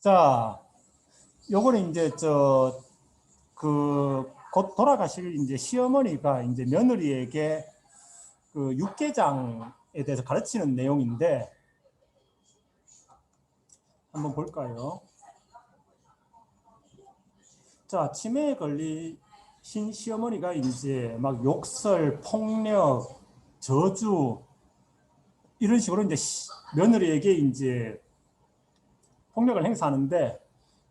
자, 요거는 이제 곧 돌아가실 이제 시어머니가 이제 며느리에게 그 육개장에 대해서 가르치는 내용인데 한번 볼까요? 자, 치매에 걸리신 시어머니가 이제 막 욕설, 폭력, 저주 이런 식으로 이제 며느리에게 이제 폭력을 행사하는데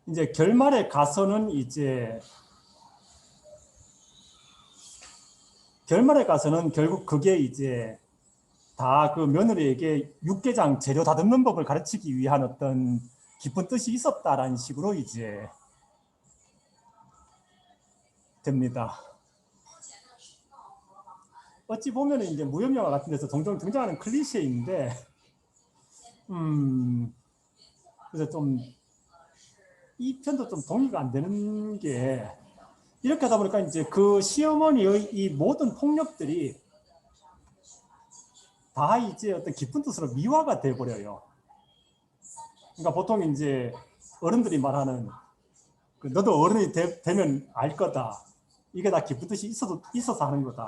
이제 결말에 가서는 결국 그게 이제 다 그 며느리에게 육개장 재료 다듬는 법을 가르치기 위한 어떤 깊은 뜻이 있었다라는 식으로 이제 됩니다. 어찌 보면 이제 무협 영화 같은 데서 종종 등장하는 클리셰인데, 그래서 좀 이 편도 좀 동의가 안 되는 게 이렇게 하다 보니까 이제 그 시어머니의 이 모든 폭력들이 다 이제 어떤 깊은 뜻으로 미화가 돼 버려요. 그러니까 보통 이제 어른들이 말하는 너도 어른이 되면 알 거다. 이게 다 깊은 뜻이 있어서 하는 거다.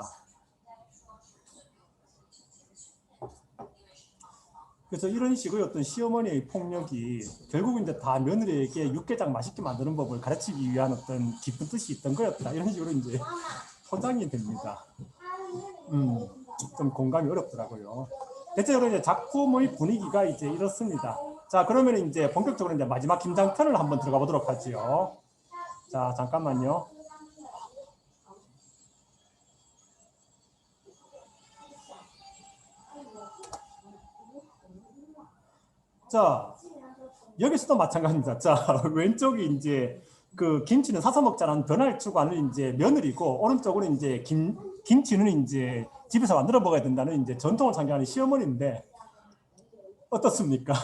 그래서 이런 식의 어떤 시어머니의 폭력이 결국은 이제 다 며느리에게 육개장 맛있게 만드는 법을 가르치기 위한 어떤 깊은 뜻이 있던 거였다. 이런 식으로 이제 포장이 됩니다. 좀 공감이 어렵더라고요. 대체적으로 이제 작품의 분위기가 이제 이렇습니다. 자, 그러면 이제 본격적으로 이제 마지막 김장편을 한번 들어가 보도록 하지요. 자, 잠깐만요. 자, 여기서도 마찬가지입니다. 자, 왼쪽이 이제 그 김치는 사서 먹자라는 변화를 추구하는 이제 며느리고, 오른쪽으로 이제 김치는 이제 집에서 만들어 먹어야 된다는 이제 전통을 상징하는 시어머니인데 어떻습니까?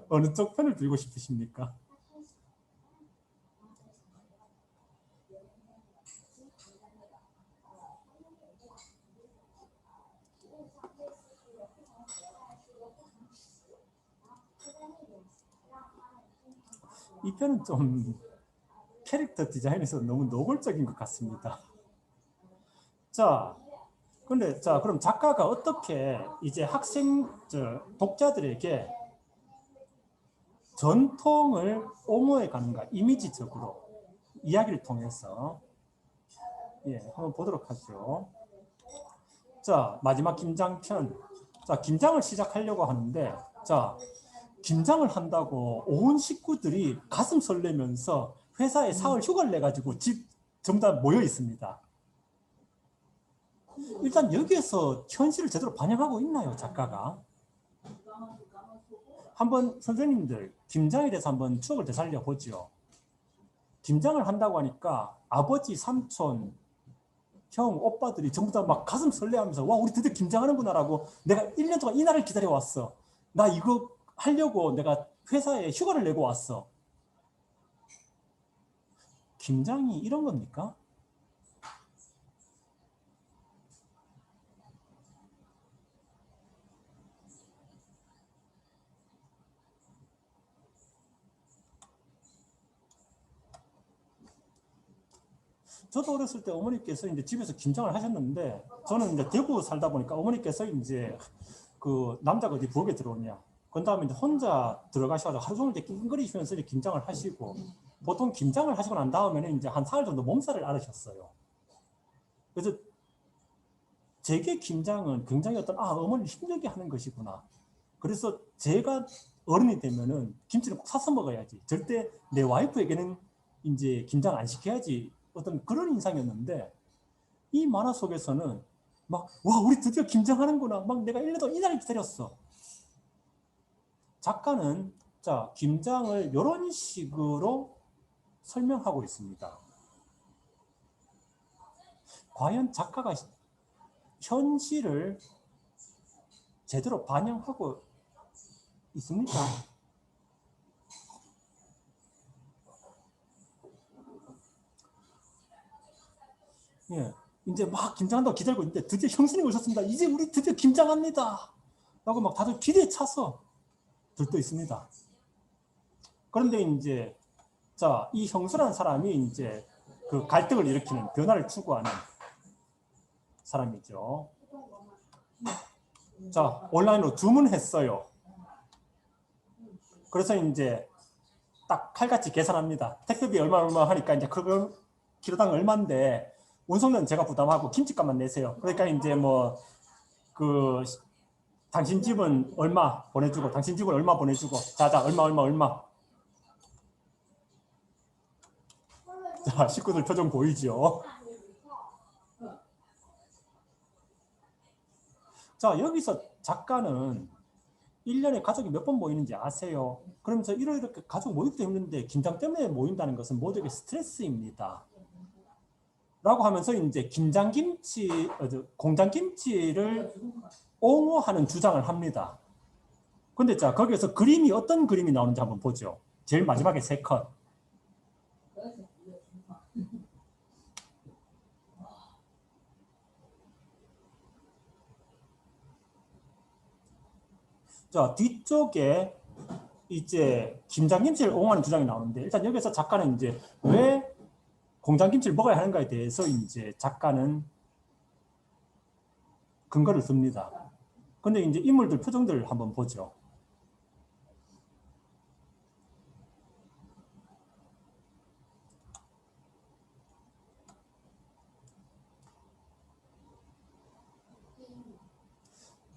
어느 쪽 편을 들고 싶으십니까? 이 편은 좀 캐릭터 디자인에서 너무 노골적인 것 같습니다. 자, 그럼 작가가 어떻게 이제 독자들에게 전통을 옹호해 가는가, 이미지적으로 이야기를 통해서 한번 보도록 하죠. 자, 마지막 김장편. 자, 김장을 시작하려고 하는데, 자, 김장을 한다고 온 식구들이 가슴 설레면서 회사에 사흘 휴가를 내가지고 집 전부 다 모여 있습니다. 일단 여기에서 현실을 제대로 반영하고 있나요, 작가가? 한번 선생님들 김장에 대해서 한번 추억을 되살려 보죠. 김장을 한다고 하니까 아버지, 삼촌, 형, 오빠들이 전부 다 막 가슴 설레하면서 와, 우리 드디어 김장하는구나라고, 내가 1년 동안 이 날을 기다려왔어. 나 이거 하려고 내가 회사에 휴가를 내고 왔어. 김장이 이런 겁니까? 저도 어렸을 때 어머니께서 이제 집에서 김장을 하셨는데, 저는 이제 대구 살다 보니까 어머니께서 이제 그 남자가 어디 부엌에 들어오냐, 그 다음에 이제 혼자 들어가셔서 하루 종일 낑낑거리시면서 이제 김장을 하시고, 보통 김장을 하시고 난 다음에는 이제 한 사흘 정도 몸살을 앓으셨어요. 그래서 제게 김장은 굉장히 어머니를 힘들게 하는 것이구나. 그래서 제가 어른이 되면은 김치를 꼭 사서 먹어야지. 절대 내 와이프에게는 이제 김장 안 시켜야지. 어떤 그런 인상이었는데, 이 만화 속에서는 막, 와, 우리 드디어 김장하는구나. 막 내가 1년 동안 이날 기다렸어. 작가는 자, 김장을 이런 식으로 설명하고 있습니다. 과연 작가가 현실을 제대로 반영하고 있습니까? 이제 막 김장한다고 기다리고 있는데 드디어 형수님 오셨습니다. 이제 우리 드디어 김장합니다. 라고 막 다들 기대에 차서 들떠 있습니다. 그런데 이제 자, 이 형수라는 사람이 이제 그 갈등을 일으키는 변화를 추구하는 사람이죠. 자, 온라인으로 주문했어요. 그래서 이제 딱 칼같이 계산합니다. 택배비 얼마 하니까 이제 그걸 키로당 얼마인데 운송료는 제가 부담하고 김치값만 내세요. 그러니까 이제 뭐 그 당신 집은 얼마 보내주고 당신 집은 얼마 보내주고 자자 얼마 자 식구들 표정 보이죠? 자 여기서 작가는 1년에 가족이 몇 번 모이는지 아세요? 그러면서 이렇게 가족 모이기도 힘든데 긴장 때문에 모인다는 것은 모두에게 스트레스입니다. 라고 하면서 이제 김장김치, 공장김치를 옹호하는 주장을 합니다. 근데 자, 거기에서 그림이 어떤 그림이 나오는지 한번 보죠. 제일 마지막에 세 컷. 자, 뒤쪽에 이제 김장김치를 옹호하는 주장이 나오는데 일단 여기서 작가는 이제 왜 공장김치를 먹어야 하는가에 대해서 이제 작가는 근거를 씁니다. 근데 이제 인물들 표정들을 한번 보죠.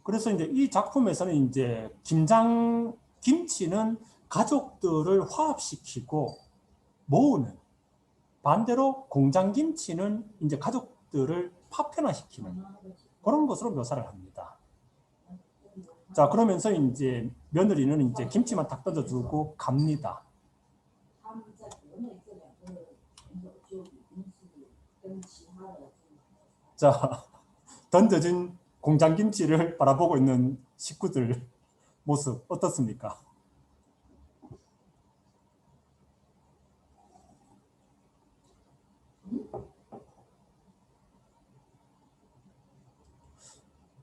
그래서 이제 이 작품에서는 이제 김치는 가족들을 화합시키고 모으는, 반대로 공장김치는 이제 가족들을 파편화시키는 그런 것으로 묘사를 합니다. 자, 그러면서 이제 며느리는 이제 김치만 딱 던져주고 갑니다. 자, 던져진 공장김치를 바라보고 있는 식구들 모습 어떻습니까?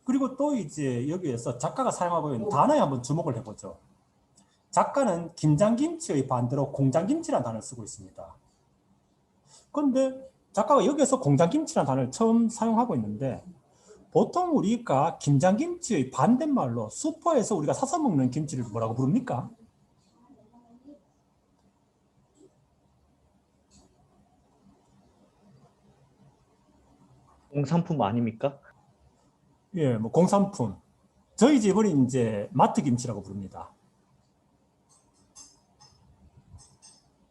그리고 또 이제 여기에서 작가가 사용하고 있는 단어에 한번 주목을 해보죠. 작가는 김장김치의 반대로 공장김치라는 단어를 쓰고 있습니다. 그런데 작가가 여기에서 공장김치라는 단어를 처음 사용하고 있는데 보통 우리가 김장김치의 반대말로 슈퍼에서 우리가 사서 먹는 김치를 뭐라고 부릅니까? 공산품 아닙니까? 예, 뭐 공산품. 저희 집은 이제 마트 김치라고 부릅니다.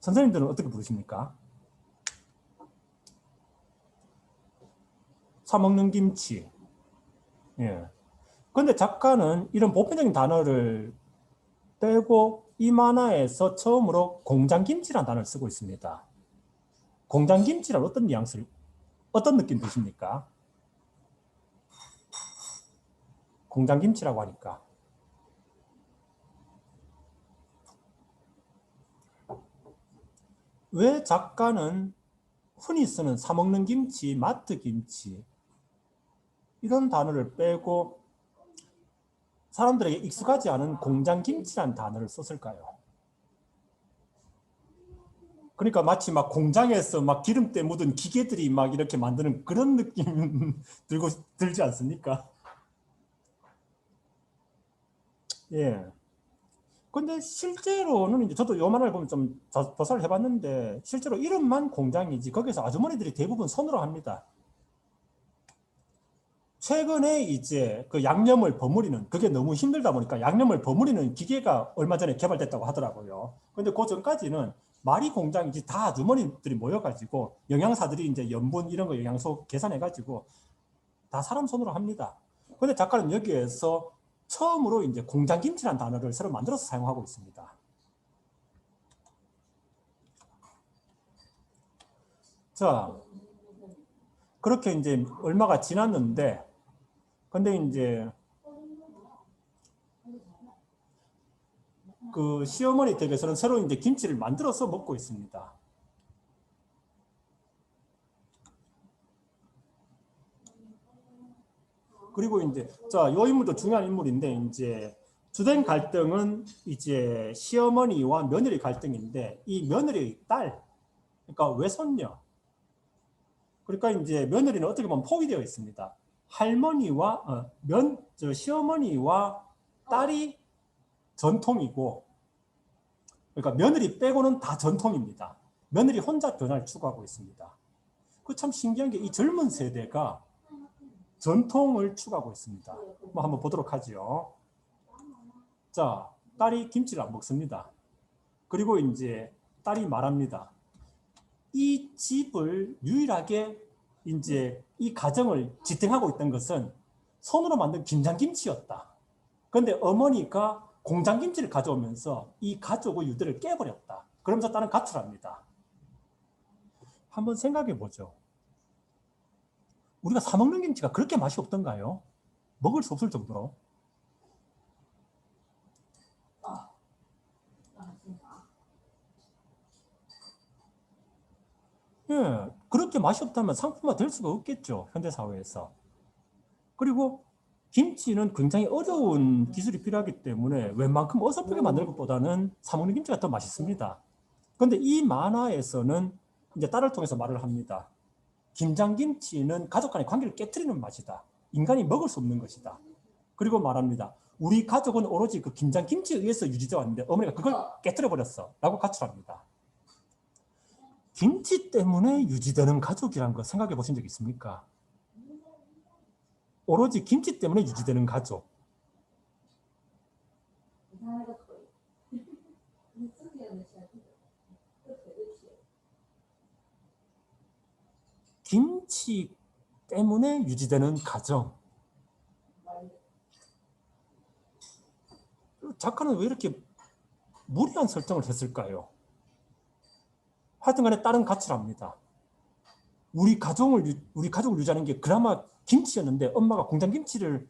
선생님들은 어떻게 부르십니까? 사 먹는 김치. 예. 근데 작가는 이런 보편적인 단어를 빼고 이 만화에서 처음으로 공장김치라는 단어를 쓰고 있습니다. 공장김치란 어떤 뉘앙스를, 어떤 느낌 드십니까? 공장김치라고 하니까. 왜 작가는 흔히 쓰는 사 먹는 김치, 마트 김치 이런 단어를 빼고 사람들에게 익숙하지 않은 공장김치라는 단어를 썼을까요? 그러니까 마치 막 공장에서 막 기름때 묻은 기계들이 막 이렇게 만드는 그런 느낌 들지 않습니까? 예. 근데 실제로는 이제 저도 요 만화를 보면 좀 조사를 해봤는데 실제로 이름만 공장이지 거기서 아주머니들이 대부분 손으로 합니다. 최근에 이제 그 양념을 버무리는 그게 너무 힘들다 보니까 양념을 버무리는 기계가 얼마 전에 개발됐다고 하더라고요. 근데 그 전까지는 말이 공장이지 다 아주머니들이 모여가지고 영양사들이 이제 염분 이런 거 영양소 계산해가지고 다 사람 손으로 합니다. 근데 작가는 여기에서 처음으로 이제 공장김치라는 단어를 새로 만들어서 사용하고 있습니다. 자, 그렇게 이제 얼마가 지났는데 근데 이제 그 시어머니 댁에서는 새로 이제 김치를 만들어서 먹고 있습니다. 그리고 이제 자, 요 인물도 중요한 인물인데 이제 주된 갈등은 이제 시어머니와 며느리 갈등인데 이 며느리의 딸, 그러니까 외손녀. 그러니까 이제 며느리는 어떻게 보면 포위되어 있습니다. 할머니와 시어머니와 딸이 전통이고, 그러니까 며느리 빼고는 다 전통입니다. 며느리 혼자 변화를 추구하고 있습니다. 그 참 신기한 게 이 젊은 세대가 전통을 추구하고 있습니다. 뭐 한번 보도록 하죠. 자, 딸이 김치를 안 먹습니다. 그리고 이제 딸이 말합니다. 이 집을 유일하게 이제 이 가정을 지탱하고 있던 것은 손으로 만든 김장김치였다. 그런데 어머니가 공장김치를 가져오면서 이 가족의 유대를 깨버렸다. 그러면서 딸은 가출합니다. 한번 생각해 보죠. 우리가 사 먹는 김치가 그렇게 맛이 없던가요? 먹을 수 없을 정도로. 예, 그렇게 맛이 없다면 상품화 될 수가 없겠죠. 현대사회에서. 그리고 김치는 굉장히 어려운 기술이 필요하기 때문에 웬만큼 어설프게 만드는 것보다는 사 먹는 김치가 더 맛있습니다. 그런데 이 만화에서는 이제 딸을 통해서 말을 합니다. 김장김치는 가족 간의 관계를 깨트리는 맛이다. 인간이 먹을 수 없는 것이다. 그리고 말합니다. 우리 가족은 오로지 그 김장김치에 의해서 유지되어 왔는데 어머니가 그걸 깨트려버렸어. 라고 가출합니다. 김치 때문에 유지되는 가족이란 거 생각해 보신 적 있습니까? 오로지 김치 때문에 유지되는 가족. 김치 때문에 유지되는 가정. 작가는 왜 이렇게 무리한 설정을 했을까요? 하여튼 간에 딸은 가출합니다. 우리 가족을 유지하는 게 그나마 김치였는데 엄마가 공장 김치를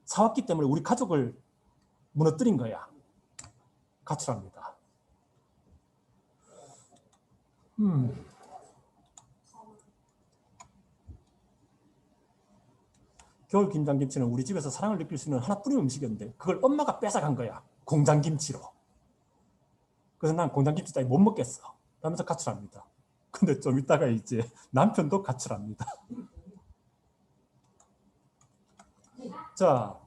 사왔기 때문에 우리 가족을 무너뜨린 거야. 가출합니다. 겨울 김장김치는 우리 집에서 사랑을 느낄 수 있는 하나뿐인 음식이었는데 그걸 엄마가 뺏어간 거야. 공장김치로. 그래서 난 공장김치 따위 못 먹겠어. 하면서 가출합니다. 근데 좀 이따가 이제 남편도 가출합니다. 자,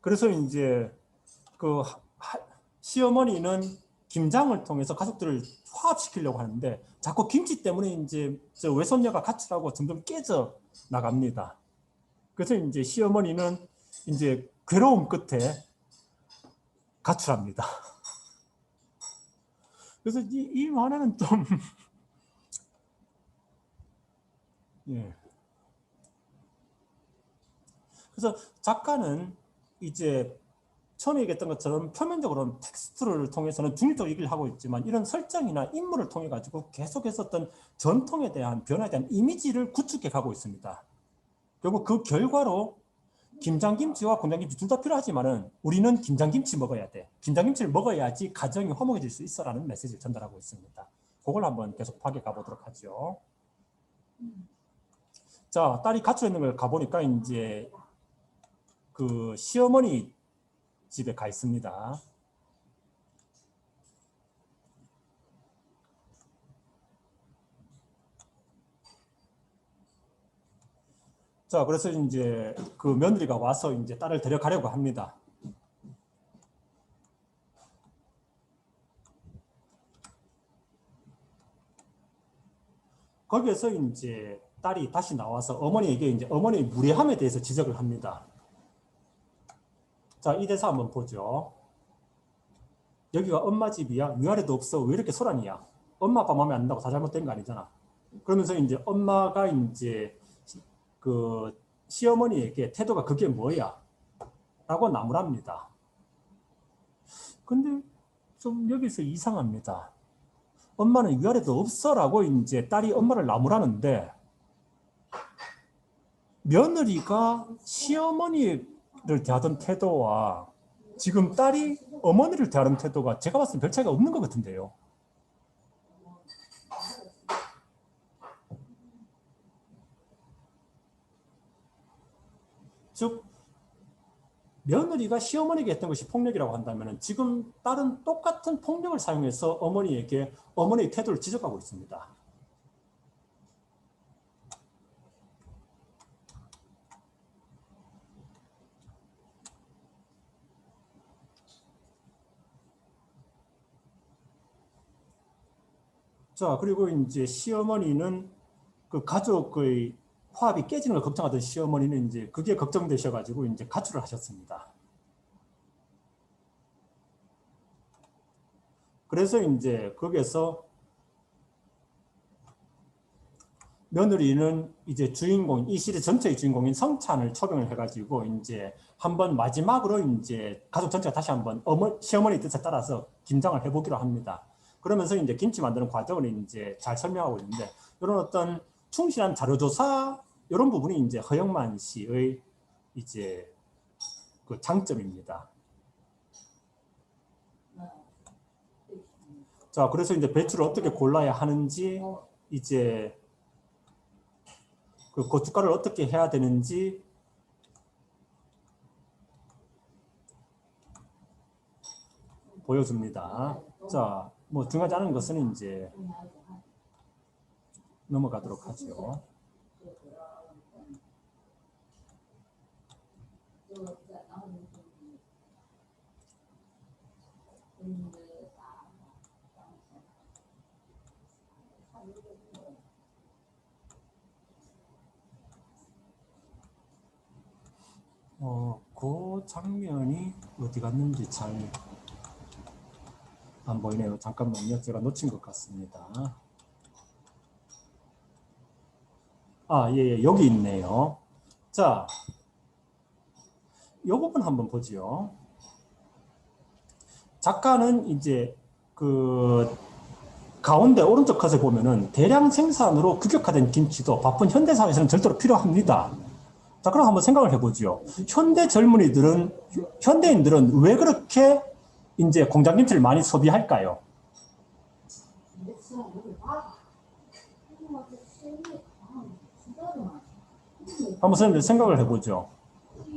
그래서 이제 그 시어머니는 김장을 통해서 가족들을 화합시키려고 하는데 자꾸 김치 때문에 이제 저 외손녀가 가출하고 점점 깨져 나갑니다. 그래서 이제 시어머니는 이제 괴로움 끝에 가출합니다. 그래서 이 만화는 좀 예. 그래서 작가는 이제 처음에 얘기했던 것처럼 표면적으로는 텍스트를 통해서는 중립적 얘기를 하고 있지만 이런 설정이나 인물을 통해 가지고 계속해서 어떤 전통에 대한 변화에 대한 이미지를 구축해 가고 있습니다. 결국 그 결과로 김장김치와 공장김치 둘 다 필요하지만은 우리는 김장김치 먹어야 돼. 김장김치를 먹어야지 가정이 화목해질 수 있어라는 메시지를 전달하고 있습니다. 그걸 한번 계속 파악해 가보도록 하죠. 자, 딸이 갇혀 있는 걸 가보니까 이제 그 시어머니 집에 가 있습니다. 자, 그래서 이제 그 며느리가 와서 이제 딸을 데려가려고 합니다. 거기에서 이제 딸이 다시 나와서 어머니에게 이제 어머니의 무례함에 대해서 지적을 합니다. 자, 이 대사 한번 보죠. 여기가 엄마 집이야. 위아래도 없어. 왜 이렇게 소란이야? 엄마 아빠 마음에 안 든다고 다 잘못된 거 아니잖아. 그러면서 이제 엄마가 이제 그 시어머니에게 태도가 그게 뭐야? 라고 나무랍니다. 근데 좀 여기서 이상합니다. 엄마는 위아래도 없어라고 이제 딸이 엄마를 나무라는데 며느리가 시어머니를 대하던 태도와 지금 딸이 어머니를 대하는 태도가 제가 봤을 때 별 차이가 없는 것 같은데요. 즉 며느리가 시어머니에게 했던 것이 폭력이라고 한다면 지금 딸은 똑같은 폭력을 사용해서 어머니에게 어머니의 태도를 지적하고 있습니다. 자, 그리고 이제 시어머니는 그 가족의 화합이 깨지는 걸 걱정하던 시어머니는 이제 그게 걱정되셔가지고 이제 가출을 하셨습니다. 그래서 이제 거기에서 며느리는 이제 주인공, 이 시리즈 전체의 주인공인 성찬을 초빙을 해가지고 이제 한번 마지막으로 이제 가족 전체가 다시 한번 시어머니 뜻에 따라서 김장을 해보기로 합니다. 그러면서 이제 김치 만드는 과정을 이제 잘 설명하고 있는데 이런 어떤 충실한 자료조사 이런 부분이 이제 허영만 씨의 이제 그 장점입니다. 자, 그래서 이제 배추를 어떻게 골라야 하는지 이제 그 고춧가루를 어떻게 해야 되는지 보여줍니다. 자, 뭐 중요하지 않은 것은 이제 넘어가도록 하죠. 그 장면이 어디 갔는지 잘 안 보이네요. 잠깐만요. 제가 놓친 것 같습니다. 아, 예, 여기 있네요. 자, 이 부분 한번 보죠. 작가는 이제 그 가운데 오른쪽 컷에 보면은 대량 생산으로 규격화된 김치도 바쁜 현대 사회에서는 절대로 필요합니다. 자, 그럼 한번 생각을 해보죠. 현대인들은 왜 그렇게 이제 공장 김치를 많이 소비할까요? 한번 선생님들 생각을 해보죠.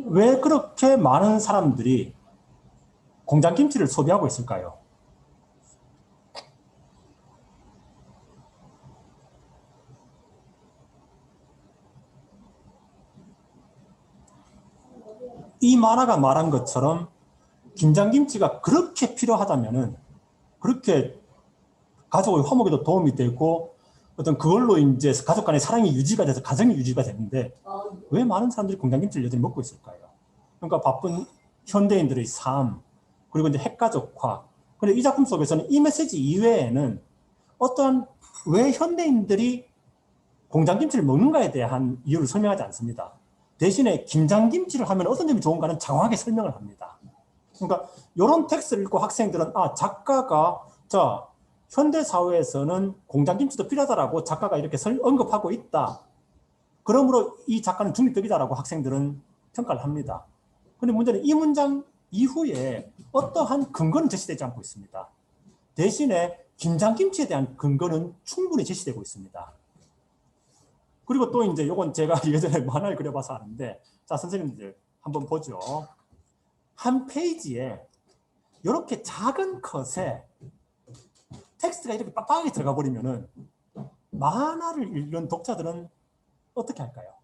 왜 그렇게 많은 사람들이 공장 김치를 소비하고 있을까요? 이 만화가 말한 것처럼 김장김치가 그렇게 필요하다면은 그렇게 가족의 화목에도 도움이 되고 어떤 그걸로 이제 가족 간의 사랑이 유지가 돼서 가정이 유지가 되는데 왜 많은 사람들이 공장김치를 여전히 먹고 있을까요? 그러니까 바쁜 현대인들의 삶 그리고 이제 핵가족화. 근데 이 작품 속에서는 이 메시지 이외에는 어떠한 왜 현대인들이 공장김치를 먹는가에 대한 이유를 설명하지 않습니다. 대신에 김장김치를 하면 어떤 점이 좋은가는 장황하게 설명을 합니다. 그러니까 이런 텍스트를 읽고 학생들은 아, 작가가 자 현대 사회에서는 공장김치도 필요하다라고 작가가 이렇게 언급하고 있다. 그러므로 이 작가는 중립적이다라고 학생들은 평가를 합니다. 그런데 문제는 이 문장 이후에 어떠한 근거는 제시되지 않고 있습니다. 대신에 김장김치에 대한 근거는 충분히 제시되고 있습니다. 그리고 또 이제 이건 제가 예전에 만화를 그려봐서 아는데 자 선생님들 한번 보죠. 한 페이지에 이렇게 작은 컷에 텍스트가 이렇게 빡빡하게 들어가 버리면은 만화를 읽는 독자들은 어떻게 할까요?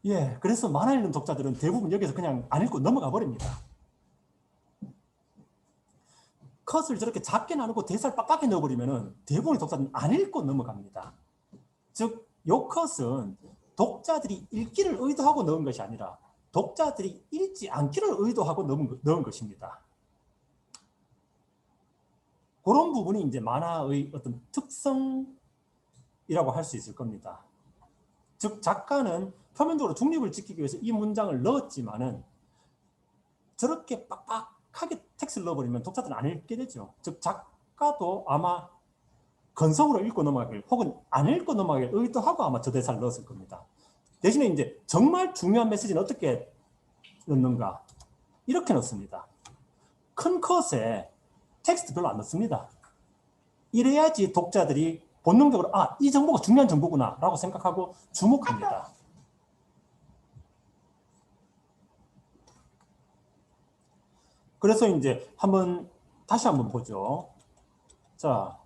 예, 그래서 만화 읽는 독자들은 대부분 여기서 그냥 안 읽고 넘어가 버립니다. 컷을 저렇게 작게 나누고 대사를 빡빡하게 넣어버리면은 대부분의 독자들은 안 읽고 넘어갑니다. 즉, 요 컷은 독자들이 읽기를 의도하고 넣은 것이 아니라 독자들이 읽지 않기를 의도하고 넣은 것입니다. 그런 부분이 이제 만화의 어떤 특성이라고 할 수 있을 겁니다. 즉, 작가는 표면적으로 중립을 지키기 위해서 이 문장을 넣었지만은 저렇게 빡빡하게 텍스트를 넣어버리면 독자들은 안 읽게 되죠. 즉, 작가도 아마 건성으로 읽고 넘어가길 혹은 안 읽고 넘어가길 의도하고 아마 저 대사를 넣었을 겁니다. 대신에 이제 정말 중요한 메시지는 어떻게 넣는가? 이렇게 넣습니다. 큰 컷에 텍스트 별로 안 넣습니다. 이래야지 독자들이 본능적으로 아, 이 정보가 중요한 정보구나 라고 생각하고 주목합니다. 그래서 이제 다시 한번 보죠. 자,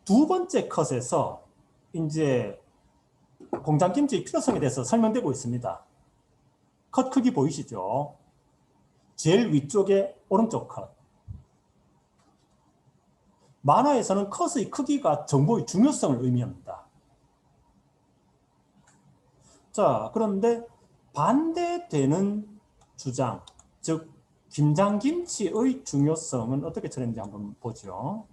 두 번째 컷에서 이제 공장김치의 필요성에 대해서 설명되고 있습니다. 컷 크기 보이시죠? 제일 위쪽에 오른쪽 컷. 만화에서는 컷의 크기가 정보의 중요성을 의미합니다. 자, 그런데 반대되는 주장, 즉 김장김치의 중요성은 어떻게 처리했는지 한번 보죠.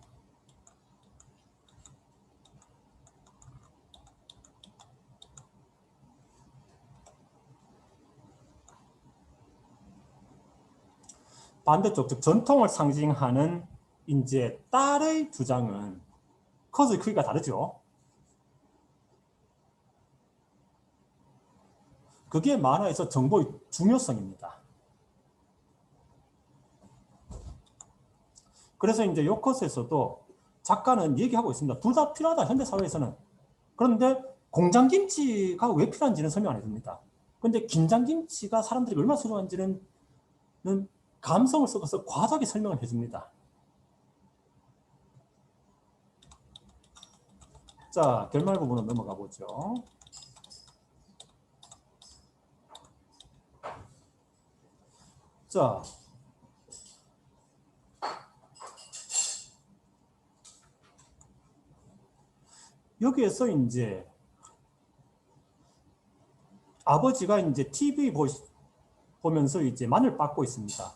반대쪽, 즉 전통을 상징하는 이제 딸의 주장은 컷의 크기가 다르죠. 그게 만화에서 정보의 중요성입니다. 그래서 이제 이 컷에서도 작가는 얘기하고 있습니다. 둘 다 필요하다, 현대사회에서는. 그런데 공장김치가 왜 필요한지는 설명 안 해줍니다. 근데 김장김치가 사람들이 얼마나 소중한지는 감성을 섞어서 과도하게 설명을 해줍니다. 자, 결말 부분으로 넘어가 보죠. 자, 여기에서 이제 아버지가 이제 TV 보면서 이제 마늘 빻고 있습니다.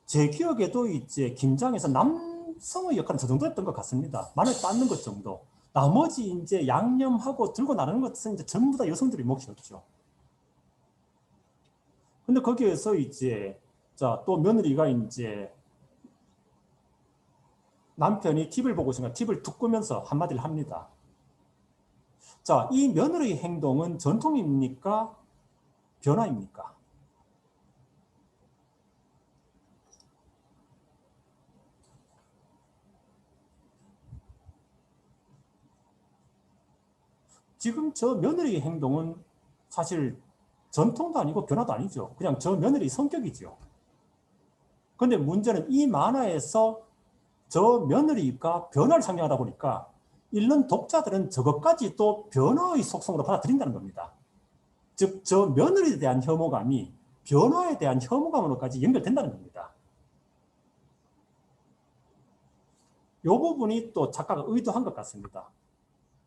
제 기억에도 이제 김장에서 남성의 역할은 저 정도 했던 것 같습니다. 마늘 빻는 것 정도. 나머지 이제 양념하고 들고 나르는 것은 이제 전부 다 여성들이 몫이었죠. 근데 거기에서 이제 또 며느리가 이제 남편이 TV를 보고 있으니까 TV를 툭 끄면서 한마디를 합니다. 자, 이 며느리의 행동은 전통입니까? 변화입니까? 지금 저 며느리의 행동은 사실 전통도 아니고 변화도 아니죠. 그냥 저 며느리 성격이죠. 근데 문제는 이 만화에서 저 며느리가 변화를 상징하다 보니까 읽는 독자들은 저것까지도 변화의 속성으로 받아들인다는 겁니다. 즉, 저 며느리에 대한 혐오감이 변화에 대한 혐오감으로까지 연결된다는 겁니다. 이 부분이 또 작가가 의도한 것 같습니다.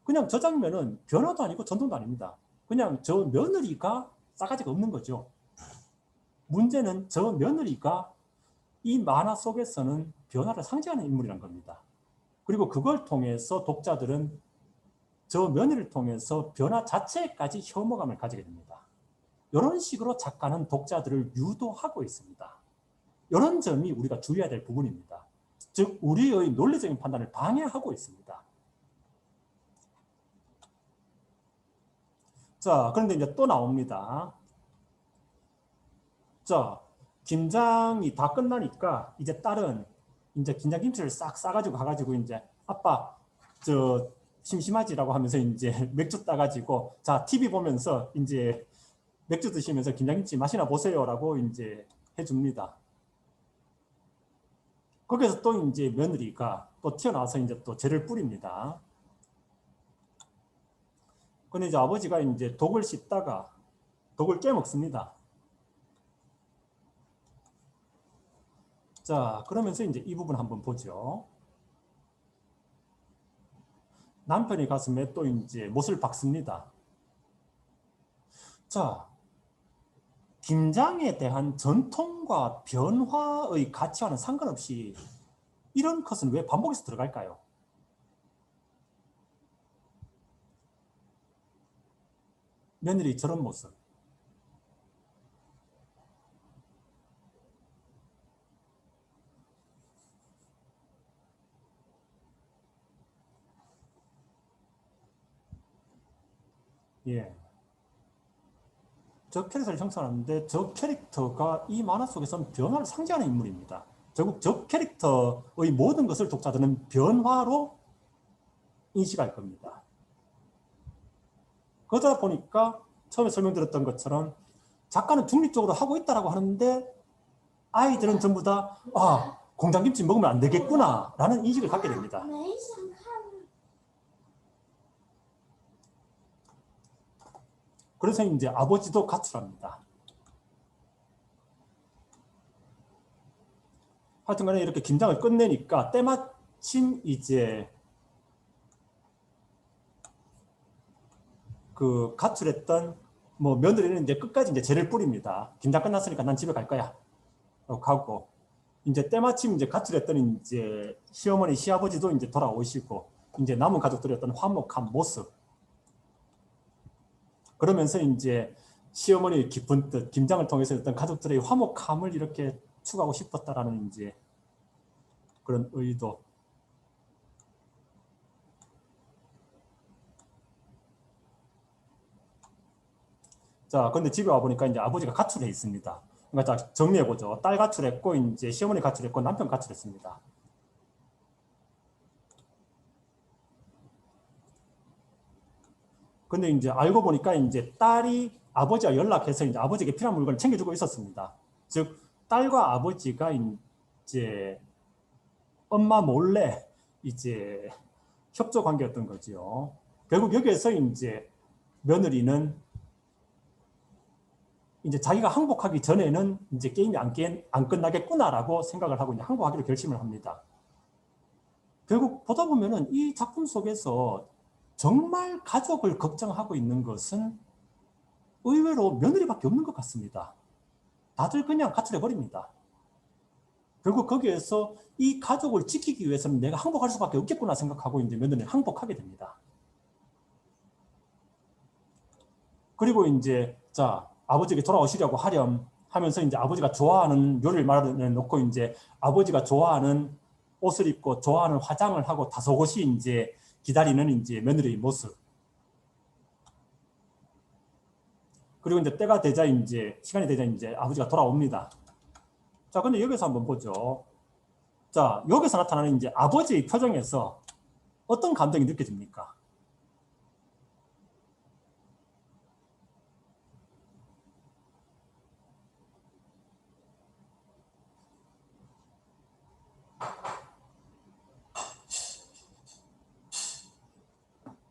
그냥 저 장면은 변화도 아니고 전통도 아닙니다. 그냥 저 며느리가 싸가지가 없는 거죠. 문제는 저 며느리가 이 만화 속에서는 변화를 상징하는 인물이란 겁니다. 그리고 그걸 통해서 독자들은 저 며느리를 통해서 변화 자체까지 혐오감을 가지게 됩니다. 이런 식으로 작가는 독자들을 유도하고 있습니다. 이런 점이 우리가 주의해야 될 부분입니다. 즉, 우리의 논리적인 판단을 방해하고 있습니다. 자, 그런데 이제 또 나옵니다. 자, 김장이 다 끝나니까 이제 딸은 이제 김장김치를 싹 싸가지고 가가지고 이제 아빠 저 심심하지라고 하면서 이제 맥주 따가지고 자 TV 보면서 이제 맥주 드시면서 김장김치 맛이나 보세요라고 이제 해줍니다. 거기서 또 이제 며느리가 또 튀어나와서 이제 또 죄를 뿌립니다. 근데 이제 아버지가 이제 독을 씹다가 독을 깨먹습니다. 자, 그러면서 이제 이 부분 한번 보죠. 남편이 가슴에 또 이제 못을 박습니다. 자, 김장에 대한 전통과 변화의 가치와는 상관없이 이런 컷은 왜 반복해서 들어갈까요? 며느리 저런 모습. 예. 저 캐릭터를 형성하는데 저 캐릭터가 이 만화 속에서는 변화를 상징하는 인물입니다. 결국 저 캐릭터의 모든 것을 독자들은 변화로 인식할 겁니다. 그러다 보니까 처음에 설명드렸던 것처럼 작가는 중립적으로 하고 있다라고 하는데 아이들은 전부 다 공장김치 먹으면 안 되겠구나 라는 인식을 갖게 됩니다. 그래서 이제 아버지도 가출합니다. 하여튼 간에 이렇게 김장을 끝내니까 때마침 이제 그 가출했던 뭐 며느리는 이제 끝까지 이제 죄를 뿌립니다. 김장 끝났으니까 난 집에 갈 거야. 가고 이제 때마침 이제 가출했던 이제 시어머니 시아버지도 이제 돌아오시고 이제 남은 가족들의 어떤 화목한 모습. 그러면서 이제 시어머니의 깊은 뜻, 김장을 통해서 어떤 가족들의 화목함을 이렇게 추구하고 싶었다라는 이제 그런 의도. 자, 근데 집에 와 보니까 이제 아버지가 가출해 있습니다. 그러니까 자, 정리해 보죠. 딸 가출했고 이제 시어머니 가출했고 남편 가출했습니다. 근데 이제 알고 보니까 이제 딸이 아버지와 연락해서 이제 아버지에게 필요한 물건을 챙겨주고 있었습니다. 즉 딸과 아버지가 이제 엄마 몰래 이제 협조 관계였던 거죠. 결국 여기에서 이제 며느리는 이제 자기가 항복하기 전에는 이제 게임이 안 끝나겠구나라고 생각을 하고 이제 항복하기로 결심을 합니다. 결국 보다 보면은 이 작품 속에서 정말 가족을 걱정하고 있는 것은 의외로 며느리밖에 없는 것 같습니다. 다들 그냥 가출해버립니다. 결국 거기에서 이 가족을 지키기 위해서는 내가 항복할 수밖에 없겠구나 생각하고 이제 며느리는 항복하게 됩니다. 그리고 이제 자 아버지에게 돌아오시려고 하렴 하면서 이제 아버지가 좋아하는 요리를 말해놓고 이제 아버지가 좋아하는 옷을 입고 좋아하는 화장을 하고 다소곳이 이제 기다리는 이제 며느리의 모습. 그리고 이제 때가 되자 이제 시간이 되자 이제 아버지가 돌아옵니다. 자, 근데 여기서 한번 보죠. 자, 여기서 나타나는 이제 아버지의 표정에서 어떤 감정이 느껴집니까?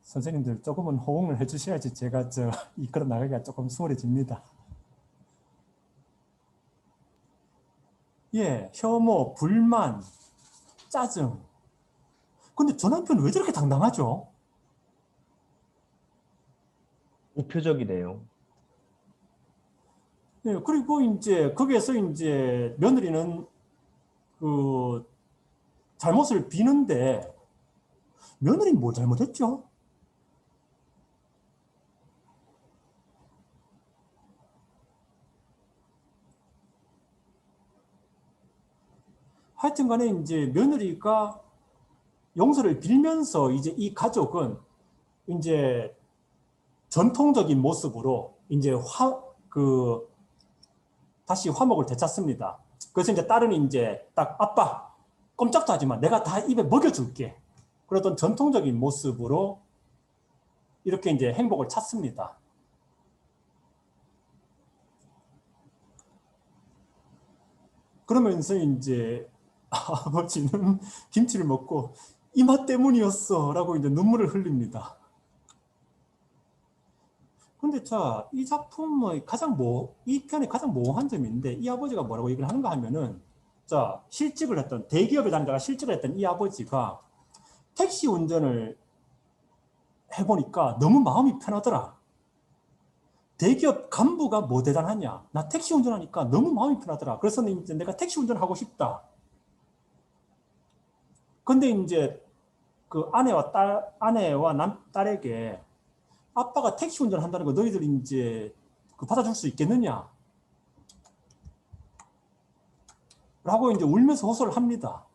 선생님들 조금은 호응을 해주셔야지 제가 이끌어 나가기가 조금 수월해집니다. 예, 혐오, 불만, 짜증. 근데 저 남편은 왜 저렇게 당당하죠? 우표적이네요. 예, 그리고 이제 거기에서 이제 며느리는 그 잘못을 비는데 며느리는 뭐 잘못했죠? 하여튼 간에 이제 며느리가 용서를 빌면서 이제 이 가족은 이제 전통적인 모습으로 이제 다시 화목을 되찾습니다. 그래서 이제 딸은 이제 딱 아빠 꼼짝도 하지 마. 내가 다 입에 먹여줄게. 그랬던 전통적인 모습으로 이렇게 이제 행복을 찾습니다. 그러면서 이제 아버지는 김치를 먹고 이 맛 때문이었어 라고 이제 눈물을 흘립니다. 근데 자, 이 작품의 이 편의 가장 모호한 점인데 이 아버지가 뭐라고 얘기를 하는가 하면은 자, 실직을 했던 대기업에 다니다가 실직을 했던 이 아버지가 택시 운전을 해보니까 너무 마음이 편하더라. 대기업 간부가 뭐 대단하냐? 나 택시 운전하니까 너무 마음이 편하더라. 그래서 이제 내가 택시 운전하고 싶다. 근데 이제 그 아내와 딸에게 아빠가 택시 운전한다는 거 너희들이 이제 받아줄 수 있겠느냐? 라고 이제 울면서 호소를 합니다.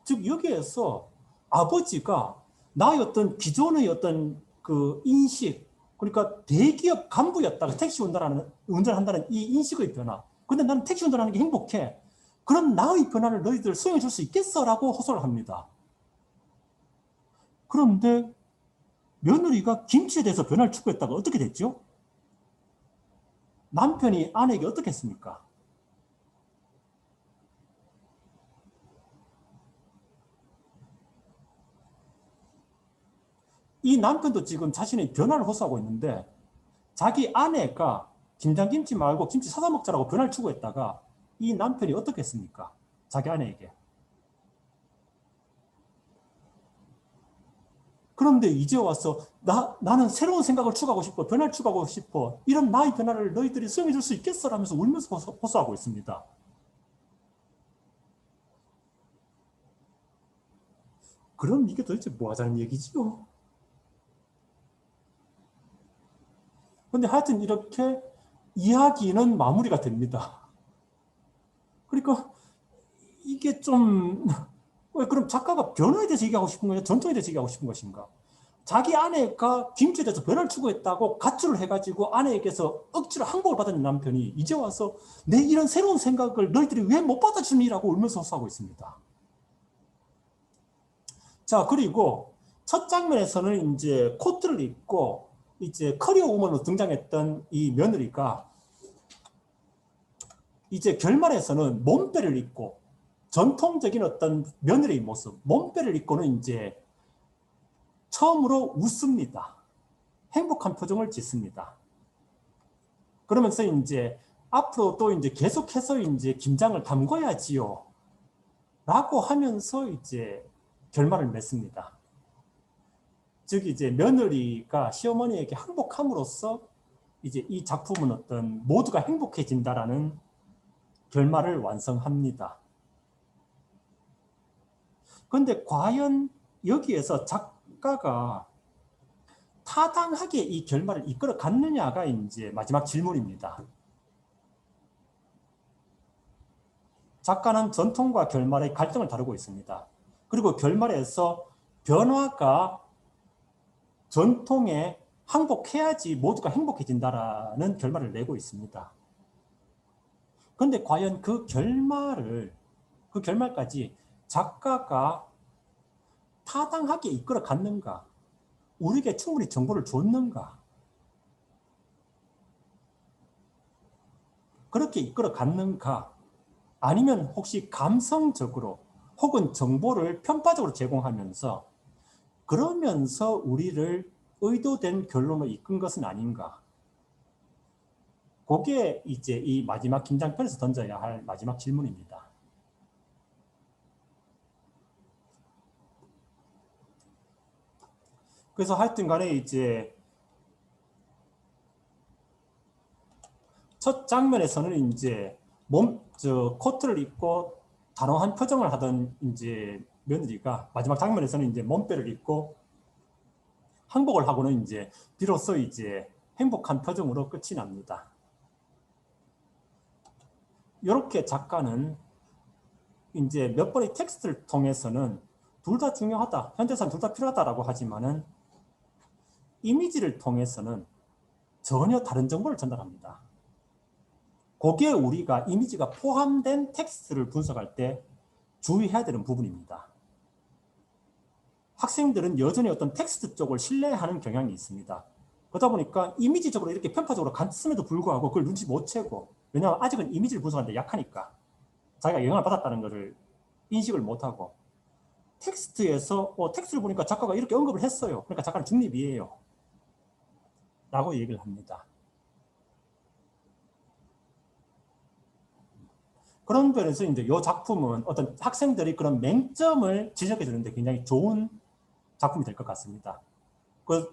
즉 여기에서 아버지가 나의 어떤 기존의 어떤 그 인식, 그러니까 대기업 간부였다가 택시 운전한다는 이 인식의 변화. 근데 나는 택시 운전하는 게 행복해. 그럼 나의 변화를 너희들 수용해 줄 수 있겠어? 라고 호소를 합니다. 그런데 며느리가 김치에 대해서 변화를 추구했다가 어떻게 됐죠? 남편이 아내에게 어떻게 했습니까? 이 남편도 지금 자신의 변화를 호소하고 있는데 자기 아내가 김장김치 말고 김치 사다 먹자라고 변화를 추구했다가 이 남편이 어떻게 했습니까? 자기 아내에게. 그런데 이제 와서 나는 새로운 생각을 추구하고 싶어. 변화를 추구하고 싶어. 이런 나의 변화를 너희들이 수용해 줄 수 있겠어? 라면서 울면서 호소하고 있습니다. 그럼 이게 도대체 뭐 하자는 얘기지요? 근데 하여튼 이렇게 이야기는 마무리가 됩니다. 그러니까 이게 좀 그럼 작가가 변화에 대해서 얘기하고 싶은 거냐 전통에 대해서 얘기하고 싶은 것인가? 자기 아내가 김치에 대해서 변화를 추구했다고 가출을 해가지고 아내에게서 억지로 항복을 받은 남편이 이제 와서 내 이런 새로운 생각을 너희들이 왜 못 받아주니라고 울면서 호소하고 있습니다. 자, 그리고 첫 장면에서는 이제 코트를 입고 이제 커리어 우먼으로 등장했던 이 며느리가 이제 결말에서는 몸빼를 입고 전통적인 어떤 며느리의 모습, 몸빼를 입고는 이제 처음으로 웃습니다. 행복한 표정을 짓습니다. 그러면서 이제 앞으로 또 이제 계속해서 이제 김장을 담궈야지요. 라고 하면서 이제 결말을 맺습니다. 즉 이제 며느리가 시어머니에게 항복함으로써 이제 이 작품은 어떤 모두가 행복해진다라는 결말을 완성합니다. 그런데 과연 여기에서 작가가 타당하게 이 결말을 이끌어 갔느냐가 이제 마지막 질문입니다. 작가는 전통과 결말의 갈등을 다루고 있습니다. 그리고 결말에서 변화가 전통에 항복해야지 모두가 행복해진다라는 결말을 내고 있습니다. 그런데 과연 그 결말까지 작가가 타당하게 이끌어 갔는가? 우리에게 충분히 정보를 줬는가? 그렇게 이끌어 갔는가? 아니면 혹시 감성적으로 혹은 정보를 편파적으로 제공하면서 그러면서 우리를 의도된 결론으로 이끈 것은 아닌가? 그게 이제 이 마지막 김장편에서 던져야 할 마지막 질문입니다. 그래서 하여튼 간에 이제 첫 장면에서는 이제 코트를 입고 단호한 표정을 하던 이제 며느리가 마지막 장면에서는 이제 몸빼를 입고 항복을 하고는 이제 비로소 이제 행복한 표정으로 끝이 납니다. 이렇게 작가는 이제 몇 번의 텍스트를 통해서는 둘 다 중요하다, 현대사는 둘 다 필요하다라고 하지만은 이미지를 통해서는 전혀 다른 정보를 전달합니다. 그게 우리가 이미지가 포함된 텍스트를 분석할 때 주의해야 되는 부분입니다. 학생들은 여전히 어떤 텍스트 쪽을 신뢰하는 경향이 있습니다. 그러다 보니까 이미지적으로 이렇게 편파적으로 갔음에도 불구하고 그걸 눈치 못 채고, 왜냐하면 아직은 이미지를 분석하는데 약하니까 자기가 영향을 받았다는 것을 인식을 못하고 텍스트에서 텍스트를 보니까 작가가 이렇게 언급을 했어요. 그러니까 작가는 중립이에요. 라고 얘기를 합니다. 그런 면에서 이제 이 작품은 어떤 학생들이 그런 맹점을 지적해 주는데 굉장히 좋은 작품이 될 것 같습니다.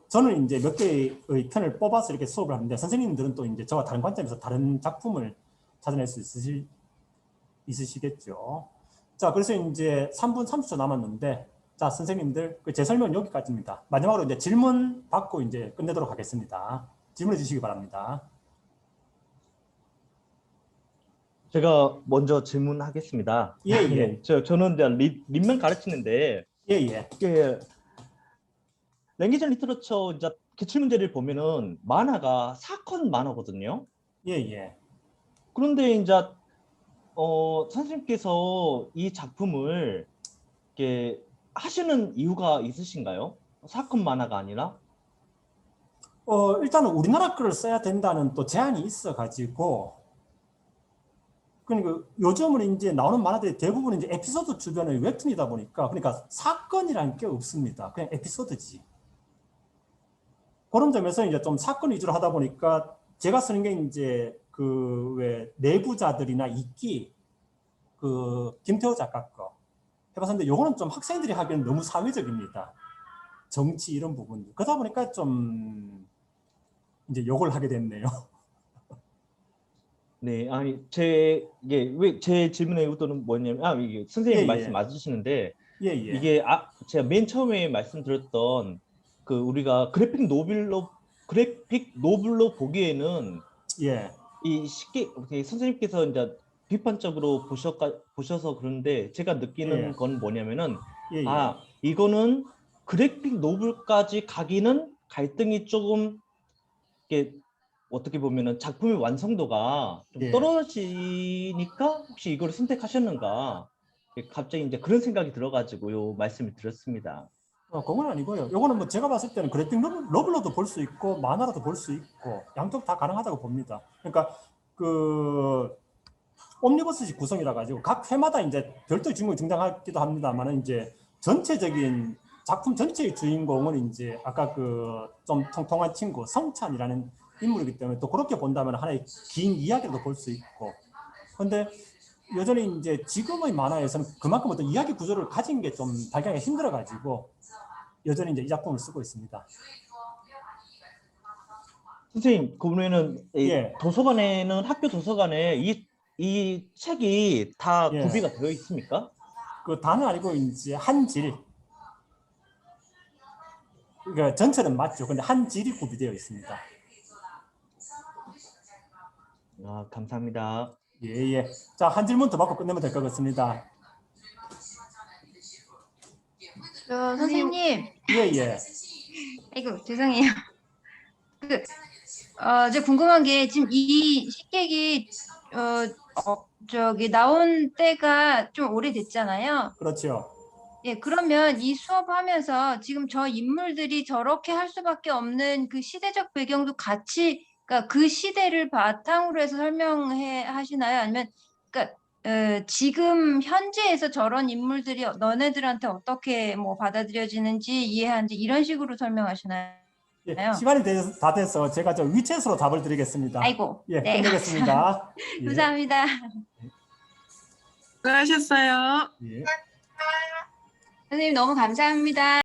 저는 이제 몇 개의 편을 뽑아서 이렇게 수업을 하는데 선생님들은 또 이제 저와 다른 관점에서 다른 작품을 찾아낼 수 있으시겠죠. 자, 그래서 이제 3분 30초 남았는데, 자, 선생님들, 제 설명은 여기까지입니다. 마지막으로 이제 질문 받고 이제 끝내도록 하겠습니다. 질문해 주시기 바랍니다. 제가 먼저 질문하겠습니다. 예, 예. 저는 이제 립만 가르치는데 예, 예. 이게 랭귀지 리터러처 이제 기출 문제를 보면은 만화가 사건 만화거든요. 예, 예. 그런데 이제 선생님께서 이 작품을 이렇게 하시는 이유가 있으신가요? 사건 만화가 아니라? 일단은 우리나라 거를 써야 된다는 또 제한이 있어가지고, 그러니까 요즘은 이제 나오는 만화들이 대부분 이제 에피소드 주변의 웹툰이다 보니까, 그러니까 사건이라는 게 없습니다. 그냥 에피소드지. 그런 점에서 이제 좀 사건 위주로 하다 보니까 제가 쓰는 게 이제 그 왜 내부자들이나 이끼 그 김태호 작가 거 해봤었는데 요거는 좀 학생들이 하기에는 너무 사회적입니다. 정치 이런 부분. 그러다 보니까 좀 이제 요걸 하게 됐네요. 네, 아니 이게 왜 제 질문의 의도는 뭐냐면 이게 선생님 말씀 예예 맞으시는데 예예 이게 제가 맨 처음에 말씀드렸던 그 우리가 그래픽 노블로 보기에는 예 이 쉽게 선생님께서 이제 비판적으로 보셔서 그런데 제가 느끼는 예 건 뭐냐면은 예예 이거는 그래픽 노블까지 가기는 갈등이 조금 이게 어떻게 보면은 작품의 완성도가 좀 예. 떨어지니까 혹시 이걸 선택하셨는가 갑자기 이제 그런 생각이 들어가지고 요 말씀을 드렸습니다. 그건 아니고요. 요거는 뭐 제가 봤을 때는 그래픽 러블로도 볼 수 있고 만화로도 볼 수 있고 양쪽 다 가능하다고 봅니다. 그러니까 그 옴니버스식 구성이라 가지고 각 회마다 이제 별도의 주인공이 등장하기도 합니다만은 이제 전체적인 작품 전체의 주인공은 이제 아까 그 좀 통통한 친구 성찬이라는 인물이기 때문에 또 그렇게 본다면 하나의 긴 이야기도 볼 수 있고. 근데 여전히 이제 지금의 만화에서는 그만큼 어떤 이야기 구조를 가진 게 좀 발견하기 힘들어 가지고 여전히 이제 이 작품을 쓰고 있습니다. 선생님, 그러면은 예, 도서관에는 학교 도서관에 이 책이 다 예. 구비가 되어 있습니까? 그 다는 아니고 이제 한질. 그러니까 전체는 맞죠. 근데 한질이 구비되어 있습니다. 감사합니다. 예, 예. 자, 한 질문 더 받고 끝내면 될 것 같습니다. 선생님, 예, 예. 아이고, 죄송해요. 그, 저 궁금한 게 지금 이 식객이, 나온 때가 좀 오래됐잖아요. 그렇죠. 예, 그러면 이 수업하면서 지금 저 인물들이 저렇게 할 수밖에 없는 그 시대적 배경도 같이, 그러니까 그 시대를 바탕으로 해서 설명해 하시나요? 아니면, 그러니까, 지금 현재에서 저런 인물들이 너네들한테 어떻게 뭐 받아들여지는지 이해하는지 이런 식으로 설명하시나요? 예, 시간이 다 돼서 제가 저 위챗으로 답을 드리겠습니다. 아이고, 예, 네, 감사합니다. 끝내겠습니다. 예, 감사합니다. 수고하셨어요. 예. 선생님 너무 감사합니다.